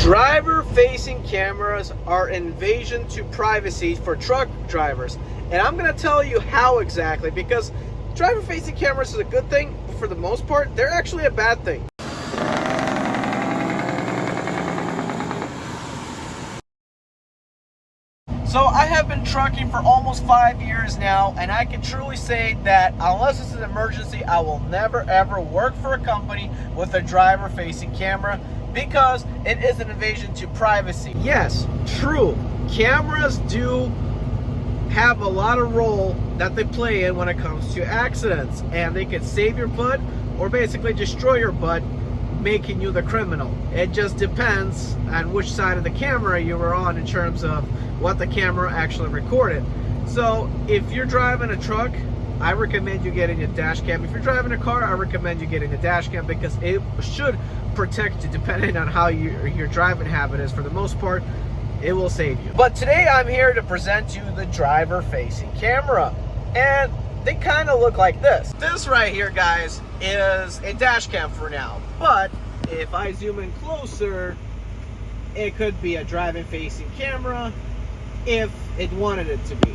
Driver-facing cameras are invasion to privacy for truck drivers. And I'm going to tell you how exactly, because driver-facing cameras is a good thing, but for the most part, they're actually a bad thing. So I have been trucking for almost 5 years now, and I can truly say that unless it's an emergency, I will never ever work for a company with a driver-facing camera, because it is an invasion to privacy. Yes, true. Cameras do have a lot of role that they play in when it comes to accidents, and they can save your butt or basically destroy your butt, making you the criminal. It just depends on which side of the camera you were on in terms of what the camera actually recorded. So if you're driving a truck, I recommend you getting a dash cam. If you're driving a car, I recommend you getting a dash cam, because it should protect you depending on how your driving habit is. For the most part, it will save you. But today I'm here to present you the driver facing camera, and they kind of look like this. This right here, guys, is a dash cam for now, but if I zoom in closer, it could be a driving facing camera if it wanted it to be.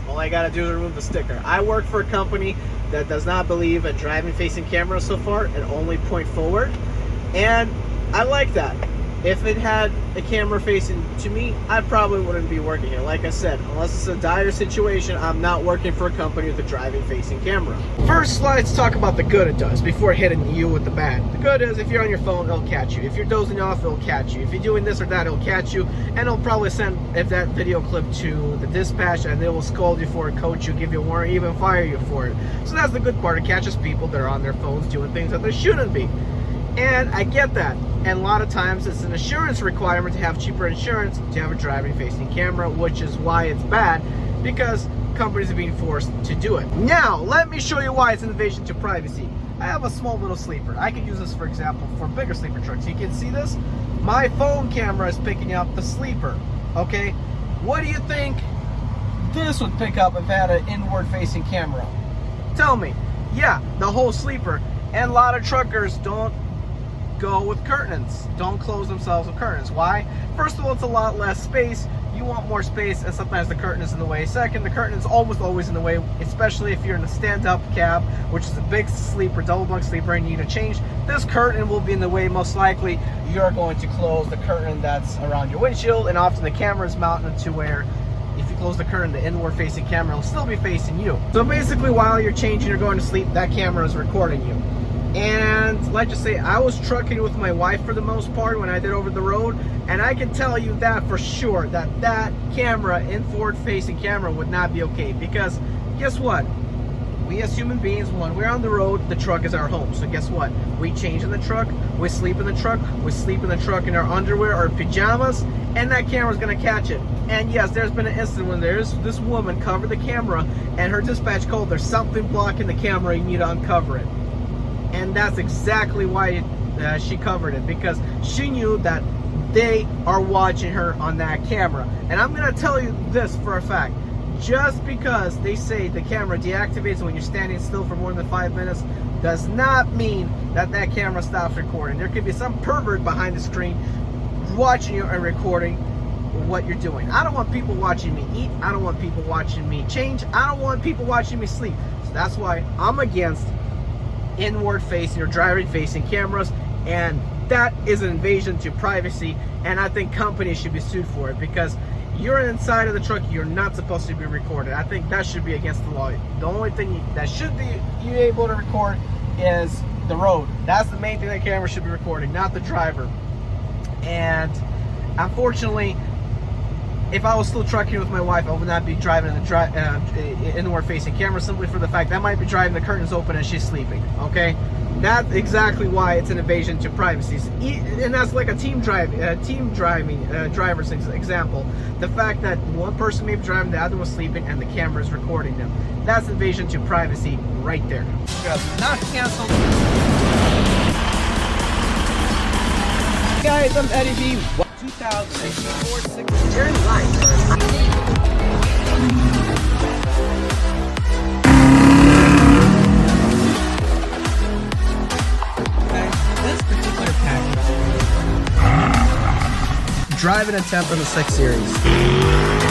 All I gotta do is remove the sticker. I work for a company that does not believe in driving facing cameras so far and only point forward, and I like that. If it had a camera facing to me, I probably wouldn't be working here. Like I said, unless it's a dire situation, I'm not working for a company with a driving facing camera. First, let's talk about the good it does before hitting you with the bad. The good is, if you're on your phone, it'll catch you. If you're dozing off, it'll catch you. If you're doing this or that, it'll catch you, and it'll probably send that video clip to the dispatch, and they will scold you for it, coach you, give you a warning, even fire you for it. So that's the good part. It catches people that are on their phones doing things that they shouldn't be. And I get that. And a lot of times it's an insurance requirement to have cheaper insurance to have a driving facing camera, which is why it's bad, because companies are being forced to do it. Now, let me show you why it's an invasion to privacy. I have a small little sleeper. I can use this, for example, for bigger sleeper trucks. You can see this. My phone camera is picking up the sleeper. Okay? What do you think this would pick up if it had an inward facing camera? Tell me. Yeah, the whole sleeper. And a lot of truckers don't go with curtains, don't close themselves with curtains. Why? First of all, it's a lot less space. You want more space, and sometimes the curtain is in the way. Second, the curtain is almost always in the way, especially if you're in a stand-up cab, which is a big sleeper, double bunk sleeper, and you need to change. This curtain will be in the way. Most likely, you're going to close the curtain that's around your windshield, and often the camera is mounted to where if you close the curtain, the inward-facing camera will still be facing you. So basically, while you're changing or going to sleep, that camera is recording you. And let's just say I was trucking with my wife for the most part when I did over the road, and I can tell you that for sure, that camera, inward facing camera, would not be okay, because guess what? We as human beings, when we're on the road, the truck is our home. So guess what? We change in the truck, we sleep in the truck, we sleep in the truck in our underwear or pajamas, and that camera's gonna catch it. And yes, there's been an incident when there's this woman covered the camera, and her dispatch called, there's something blocking the camera, you need to uncover it. And that's exactly why she covered it, because she knew that they are watching her on that camera. And I'm going to tell you this for a fact. Just because they say the camera deactivates when you're standing still for more than 5 minutes does not mean that that camera stops recording. There could be some pervert behind the screen watching you and recording what you're doing. I don't want people watching me eat. I don't want people watching me change. I don't want people watching me sleep. So that's why I'm against inward facing or driving facing cameras, and that is an invasion to privacy, and I think companies should be sued for it, because you're inside of the truck, you're not supposed to be recorded. I think that should be against the law. The only thing that should be you able to record is the road. That's the main thing that camera should be recording, not the driver. And unfortunately, if I was still trucking with my wife, I would not be driving in the inward-facing camera, simply for the fact that I might be driving the curtains open and she's sleeping. Okay, that's exactly why it's an invasion to privacy, and that's like a driver's example. The fact that one person may be driving, the other was sleeping, and the camera is recording them. That's invasion to privacy right there. Not canceled. Guys, I'm Eddie B. 2004 You're live. This particular package driving attempt in the 6 Series.